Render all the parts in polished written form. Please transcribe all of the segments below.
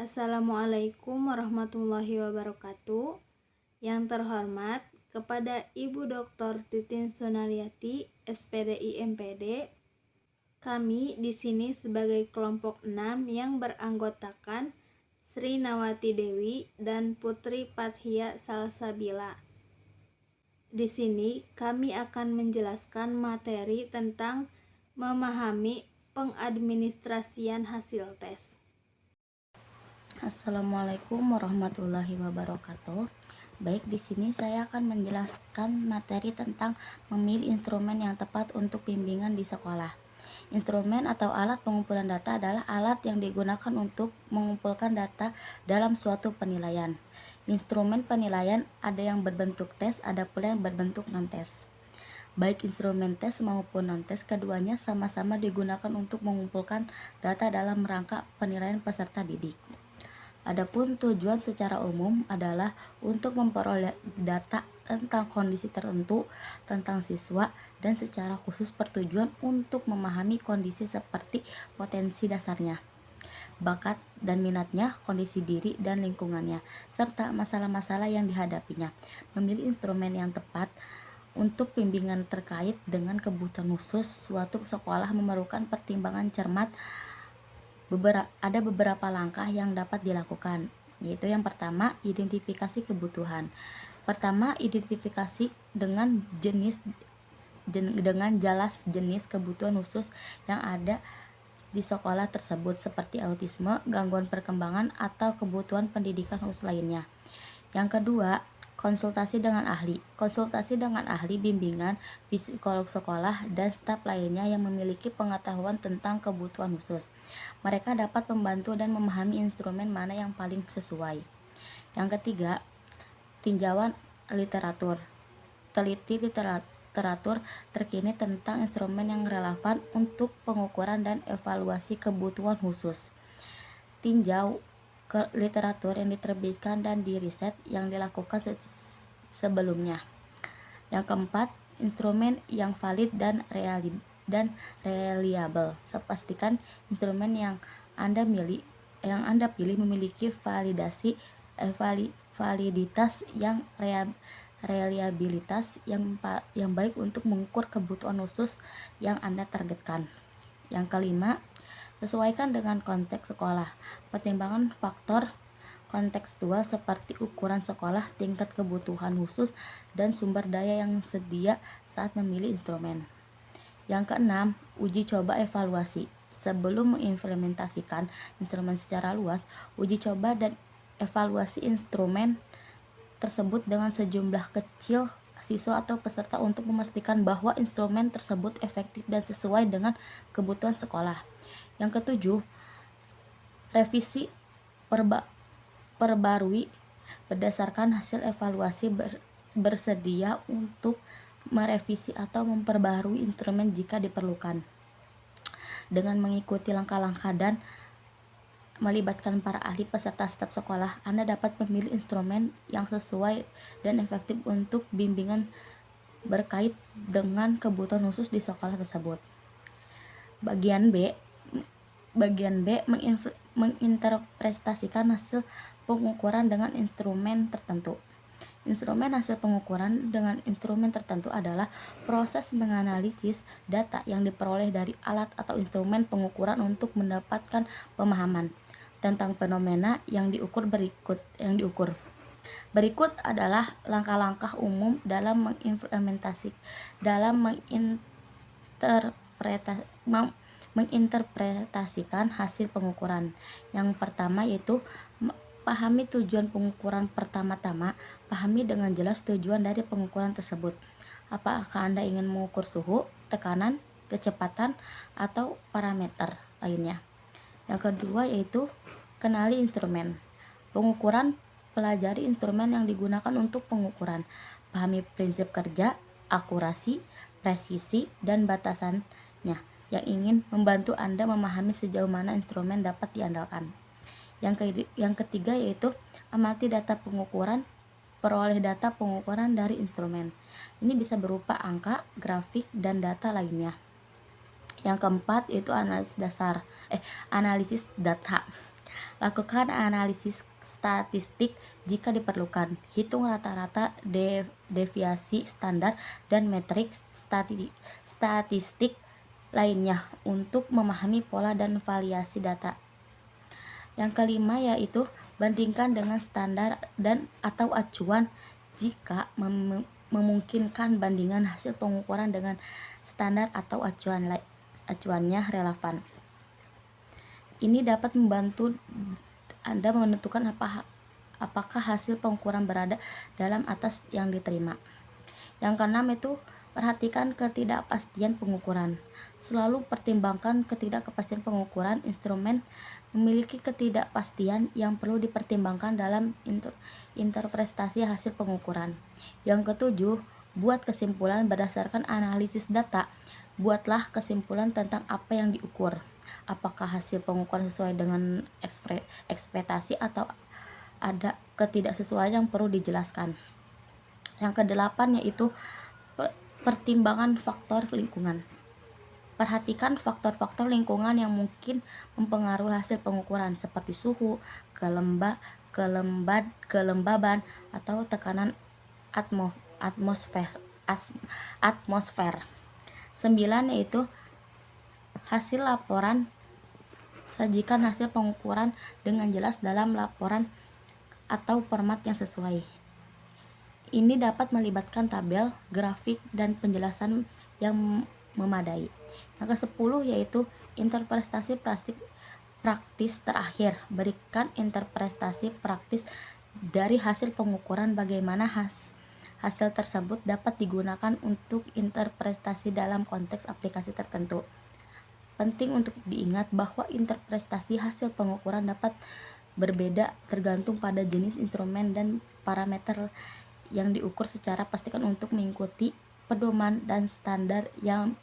Assalamualaikum warahmatullahi wabarakatuh. Yang terhormat kepada Ibu Dr. Titin Sunaryati, SPDI MPD. Kami di sini sebagai kelompok 6 yang beranggotakan Sri Nawati Dewi dan Putri Pathia Salsabila. Di sini kami akan menjelaskan materi tentang memahami pengadministrasian hasil tes. Assalamualaikum warahmatullahi wabarakatuh. Baik, di sini saya akan menjelaskan materi tentang memilih instrumen yang tepat untuk bimbingan di sekolah. Instrumen atau alat pengumpulan data adalah alat yang digunakan untuk mengumpulkan data dalam suatu penilaian. Instrumen penilaian ada yang berbentuk tes, ada pula yang berbentuk non-tes. Baik instrumen tes maupun non-tes, keduanya sama-sama digunakan untuk mengumpulkan data dalam rangka penilaian peserta didik. Adapun tujuan secara umum adalah untuk memperoleh data tentang kondisi tertentu tentang siswa, dan secara khusus bertujuan untuk memahami kondisi seperti potensi dasarnya, bakat dan minatnya, kondisi diri dan lingkungannya, serta masalah-masalah yang dihadapinya. Memilih instrumen yang tepat untuk bimbingan terkait dengan kebutuhan khusus suatu sekolah memerlukan pertimbangan cermat. Ada beberapa langkah yang dapat dilakukan, yaitu yang pertama, identifikasi kebutuhan. Pertama, identifikasi dengan jelas jenis kebutuhan khusus yang ada di sekolah tersebut, seperti autisme, gangguan perkembangan, atau kebutuhan pendidikan khusus lainnya. Yang kedua, konsultasi dengan ahli. Konsultasi dengan ahli bimbingan, psikolog sekolah, dan staf lainnya yang memiliki pengetahuan tentang kebutuhan khusus. Mereka dapat membantu dan memahami instrumen mana yang paling sesuai. Yang ketiga, tinjauan literatur. Teliti literatur terkini tentang instrumen yang relevan untuk pengukuran dan evaluasi kebutuhan khusus. Tinjau ke literatur yang diterbitkan dan di riset yang dilakukan sebelumnya. Yang keempat, instrumen yang valid dan reliable. Pastikan instrumen yang Anda pilih memiliki validitas yang reliabilitas yang baik untuk mengukur kebutuhan khusus yang Anda targetkan. Yang kelima, sesuaikan dengan konteks sekolah. Pertimbangan faktor kontekstual seperti ukuran sekolah, tingkat kebutuhan khusus, dan sumber daya yang sedia saat memilih instrumen. Yang keenam, uji coba evaluasi. Sebelum mengimplementasikan instrumen secara luas, uji coba dan evaluasi instrumen tersebut dengan sejumlah kecil siswa atau peserta untuk memastikan bahwa instrumen tersebut efektif dan sesuai dengan kebutuhan sekolah. Yang ketujuh, revisi perbarui berdasarkan hasil evaluasi. Bersedia untuk merevisi atau memperbarui instrumen jika diperlukan. Dengan mengikuti langkah-langkah dan melibatkan para ahli peserta staf sekolah, Anda dapat memilih instrumen yang sesuai dan efektif untuk bimbingan berkait dengan kebutuhan khusus di sekolah tersebut. Bagian B, menginterpretasikan hasil pengukuran dengan instrumen tertentu. Instrumen hasil pengukuran dengan instrumen tertentu adalah proses menganalisis data yang diperoleh dari alat atau instrumen pengukuran untuk mendapatkan pemahaman tentang fenomena yang diukur. Berikut adalah langkah-langkah umum dalam menginterpretasikan hasil pengukuran. Yang pertama yaitu pahami tujuan pengukuran. Pertama-tama, pahami dengan jelas tujuan dari pengukuran tersebut. Apakah Anda ingin mengukur suhu, tekanan, kecepatan, atau parameter lainnya? Yang kedua yaitu kenali instrumen pengukuran. Pelajari instrumen yang digunakan untuk pengukuran. Pahami prinsip kerja, akurasi, presisi, dan batasannya yang ingin membantu Anda memahami sejauh mana instrumen dapat diandalkan. Yang ketiga yaitu amati data pengukuran. Peroleh data pengukuran dari instrumen. Ini bisa berupa angka, grafik, dan data lainnya. Yang keempat yaitu analisis data. Lakukan analisis statistik jika diperlukan. Hitung rata-rata, deviasi standar, dan metrik statistik lainnya untuk memahami pola dan variasi data. Yang kelima yaitu bandingkan dengan standar dan atau acuan jika memungkinkan. Bandingkan hasil pengukuran dengan standar atau acuannya relevan. Ini dapat membantu Anda menentukan apakah hasil pengukuran berada dalam atas yang diterima. Yang keenam itu perhatikan ketidakpastian pengukuran. Selalu pertimbangkan ketidakpastian pengukuran. Instrumen memiliki ketidakpastian yang perlu dipertimbangkan dalam interpretasi hasil pengukuran. Yang ketujuh, buat kesimpulan berdasarkan analisis data. Buatlah kesimpulan tentang apa yang diukur. Apakah hasil pengukuran sesuai dengan ekspektasi atau ada ketidaksesuaian yang perlu dijelaskan. Yang kedelapan yaitu pertimbangan faktor lingkungan. Perhatikan faktor-faktor lingkungan yang mungkin mempengaruhi hasil pengukuran seperti suhu, kelembaban, atau tekanan atmosfer. 9 yaitu hasil laporan. Sajikan hasil pengukuran dengan jelas dalam laporan atau format yang sesuai. Ini dapat melibatkan tabel, grafik, dan penjelasan yang memadai. Yang ke-10 yaitu interpretasi praktis terakhir. Berikan interpretasi praktis dari hasil pengukuran, bagaimana hasil tersebut dapat digunakan untuk interpretasi dalam konteks aplikasi tertentu. Penting untuk diingat bahwa interpretasi hasil pengukuran dapat berbeda tergantung pada jenis instrumen dan parameter yang diukur. Secara pastikan untuk mengikuti pedoman dan standar yang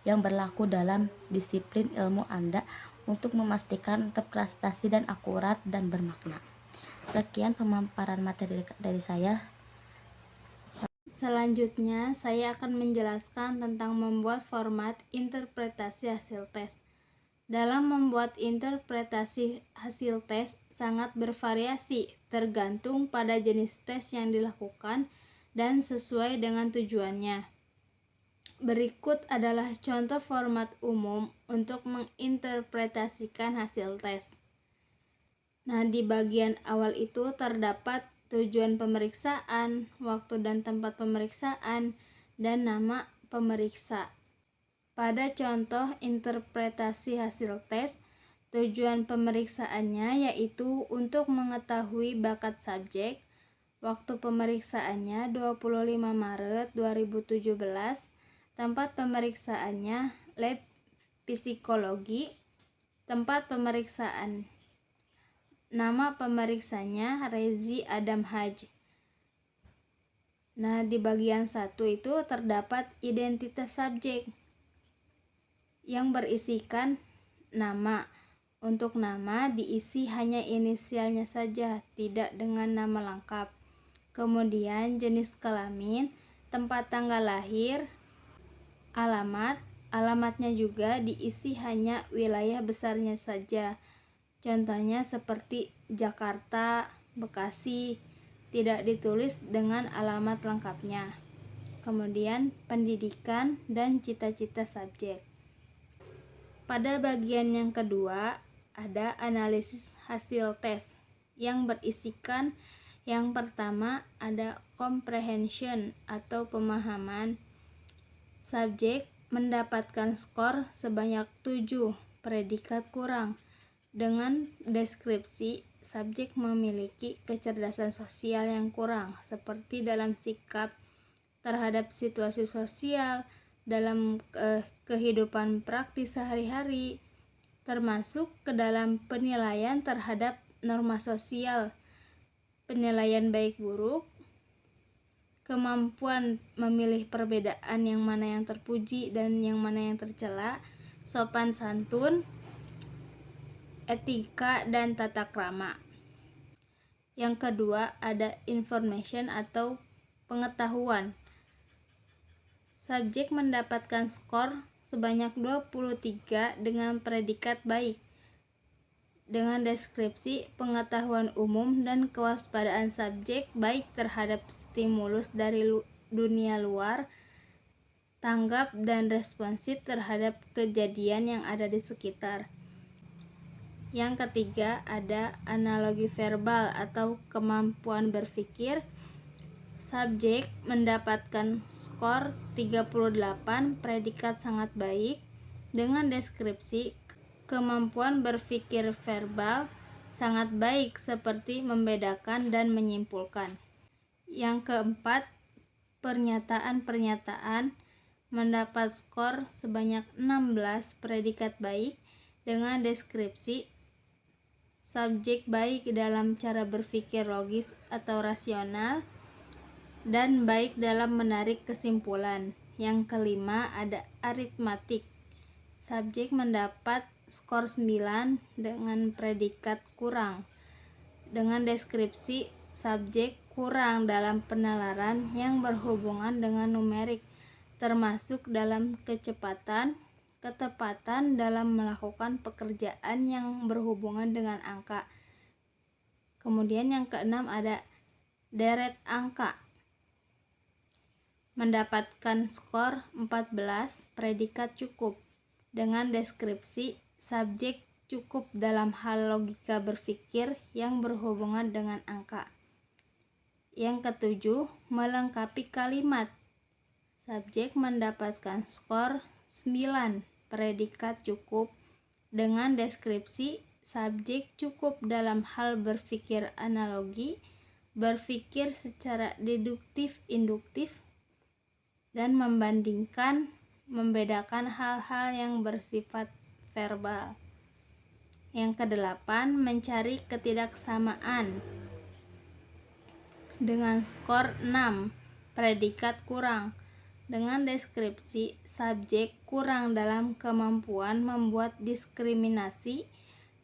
berlaku dalam disiplin ilmu Anda untuk memastikan terprestasi dan akurat dan bermakna. Sekian pemaparan materi dari saya. Selanjutnya, saya akan menjelaskan tentang membuat format interpretasi hasil tes. Dalam membuat interpretasi hasil tes sangat bervariasi, tergantung pada jenis tes yang dilakukan dan sesuai dengan tujuannya. Berikut adalah contoh format umum untuk menginterpretasikan hasil tes. Nah, di bagian awal itu terdapat tujuan pemeriksaan, waktu dan tempat pemeriksaan, dan nama pemeriksa. Pada contoh interpretasi hasil tes, tujuan pemeriksaannya yaitu untuk mengetahui bakat subjek. Waktu pemeriksaannya 25 Maret 2017. Tempat pemeriksaannya lab psikologi. Tempat pemeriksaan. Nama pemeriksanya Rezi Adam Haj. Nah, di bagian 1 itu terdapat identitas subjek yang berisikan nama. Untuk nama diisi hanya inisialnya saja, tidak dengan nama lengkap. Kemudian jenis kelamin, tempat tanggal lahir, alamatnya juga diisi hanya wilayah besarnya saja. Contohnya seperti Jakarta, Bekasi, tidak ditulis dengan alamat lengkapnya. Kemudian pendidikan dan cita-cita subjek. Pada bagian yang kedua, ada analisis hasil tes yang berisikan yang pertama ada comprehension atau pemahaman. Subjek mendapatkan skor sebanyak 7, predikat kurang. Dengan deskripsi, subjek memiliki kecerdasan sosial yang kurang, seperti dalam sikap terhadap situasi sosial, dalam kehidupan praktis sehari-hari, termasuk ke dalam penilaian terhadap norma sosial, penilaian baik buruk, kemampuan memilih perbedaan yang mana yang terpuji dan yang mana yang tercela, sopan santun, etika, dan tata krama. Yang kedua ada information atau pengetahuan. Subjek mendapatkan skor sebanyak 23 dengan predikat baik. dengan deskripsi pengetahuan umum dan kewaspadaan subjek baik terhadap stimulus dari dunia luar, tanggap dan responsif terhadap kejadian yang ada di sekitar. Yang ketiga, ada analogi verbal atau kemampuan berpikir. Subjek mendapatkan skor 38, predikat sangat baik, dengan deskripsi kemampuan berpikir verbal sangat baik seperti membedakan dan menyimpulkan. Yang keempat, pernyataan-pernyataan mendapat skor sebanyak 16, predikat baik, dengan deskripsi subjek baik dalam cara berpikir logis atau rasional dan baik dalam menarik kesimpulan. Yang kelima, ada aritmatik. Subjek mendapat skor 9 dengan predikat kurang, dengan deskripsi subjek kurang dalam penalaran yang berhubungan dengan numerik, termasuk dalam kecepatan, ketepatan dalam melakukan pekerjaan yang berhubungan dengan angka. Kemudian yang keenam, ada deret angka. Mendapatkan skor 14, predikat cukup, dengan deskripsi subjek cukup dalam hal logika berpikir yang berhubungan dengan angka. Yang ketujuh, melengkapi kalimat. Subjek mendapatkan skor 9, predikat cukup, dengan deskripsi subjek cukup dalam hal berpikir analogi, berpikir secara deduktif-induktif, dan membandingkan, membedakan hal-hal yang bersifat verbal. Yang kedelapan, mencari ketidaksamaan. Dengan skor 6, predikat kurang, dengan deskripsi subjek kurang dalam kemampuan membuat diskriminasi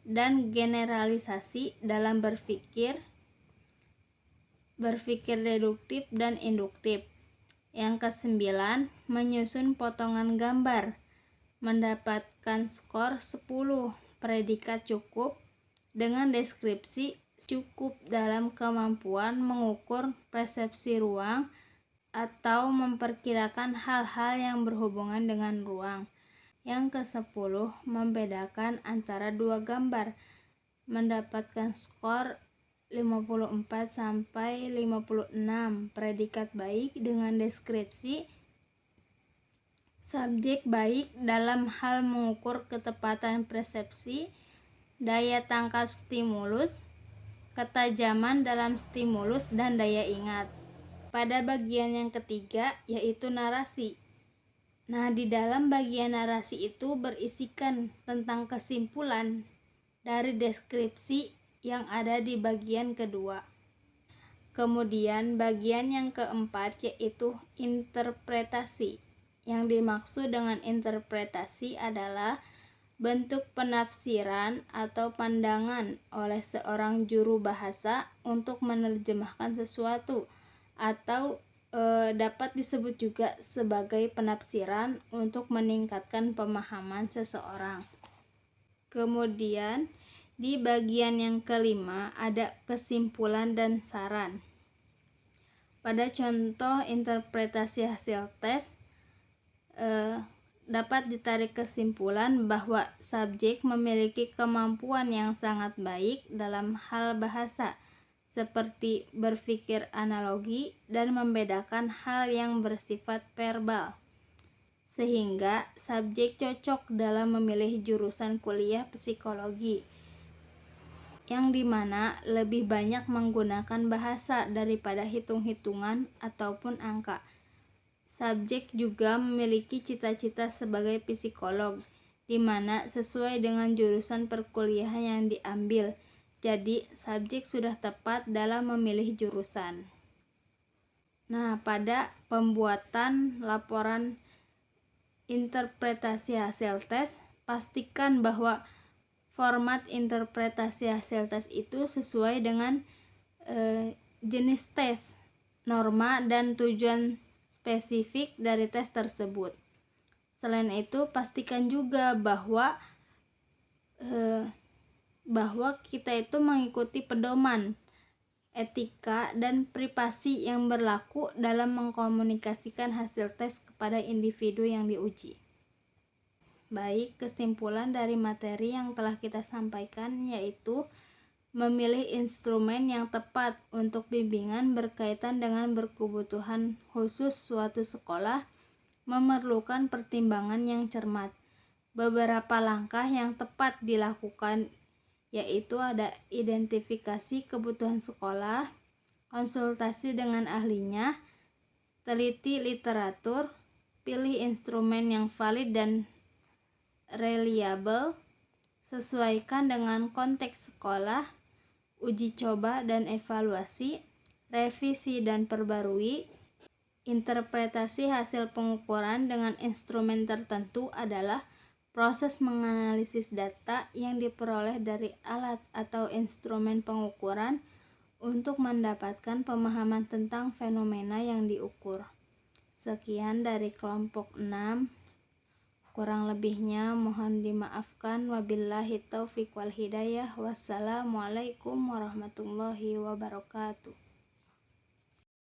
dan generalisasi dalam berpikir deduktif dan induktif. Yang kesembilan, menyusun potongan gambar. Mendapatkan skor 10, predikat cukup, dengan deskripsi cukup dalam kemampuan mengukur persepsi ruang atau memperkirakan hal-hal yang berhubungan dengan ruang. Yang ke-10, membedakan antara dua gambar. Mendapatkan skor 54 sampai 56, predikat baik, dengan deskripsi subjek baik dalam hal mengukur ketepatan persepsi, daya tangkap stimulus, ketajaman dalam stimulus, dan daya ingat. Pada bagian yang ketiga, yaitu narasi. Nah, di dalam bagian narasi itu berisikan tentang kesimpulan dari deskripsi yang ada di bagian kedua. Kemudian bagian yang keempat, yaitu interpretasi. Yang dimaksud dengan interpretasi adalah bentuk penafsiran atau pandangan oleh seorang juru bahasa untuk menerjemahkan sesuatu, atau dapat disebut juga sebagai penafsiran untuk meningkatkan pemahaman seseorang. Kemudian di bagian yang kelima, ada kesimpulan dan saran. Pada contoh interpretasi hasil tes, dapat ditarik kesimpulan bahwa subjek memiliki kemampuan yang sangat baik dalam hal bahasa, seperti berpikir analogi dan membedakan hal yang bersifat verbal, sehingga subjek cocok dalam memilih jurusan kuliah psikologi, yang dimana lebih banyak menggunakan bahasa daripada hitung-hitungan ataupun angka. Subjek juga memiliki cita-cita sebagai psikolog, di mana sesuai dengan jurusan perkuliahan yang diambil. Jadi, subjek sudah tepat dalam memilih jurusan. Nah, pada pembuatan laporan interpretasi hasil tes, pastikan bahwa format interpretasi hasil tes itu sesuai dengan jenis tes, norma, dan tujuan spesifik dari tes tersebut. Selain itu, pastikan juga bahwa bahwa kita itu mengikuti pedoman etika dan privasi yang berlaku dalam mengkomunikasikan hasil tes kepada individu yang diuji. Baik, kesimpulan dari materi yang telah kita sampaikan yaitu memilih instrumen yang tepat untuk bimbingan berkaitan dengan berkebutuhan khusus suatu sekolah memerlukan pertimbangan yang cermat. Beberapa langkah yang tepat dilakukan yaitu ada identifikasi kebutuhan sekolah, konsultasi dengan ahlinya, teliti literatur, pilih instrumen yang valid dan reliable, sesuaikan dengan konteks sekolah, uji coba dan evaluasi, revisi dan perbarui. Interpretasi hasil pengukuran dengan instrumen tertentu adalah proses menganalisis data yang diperoleh dari alat atau instrumen pengukuran untuk mendapatkan pemahaman tentang fenomena yang diukur. Sekian dari kelompok 6. Kurang lebihnya mohon dimaafkan. Wabillahi taufiq wal hidayah. Wassalamualaikum warahmatullahi wabarakatuh.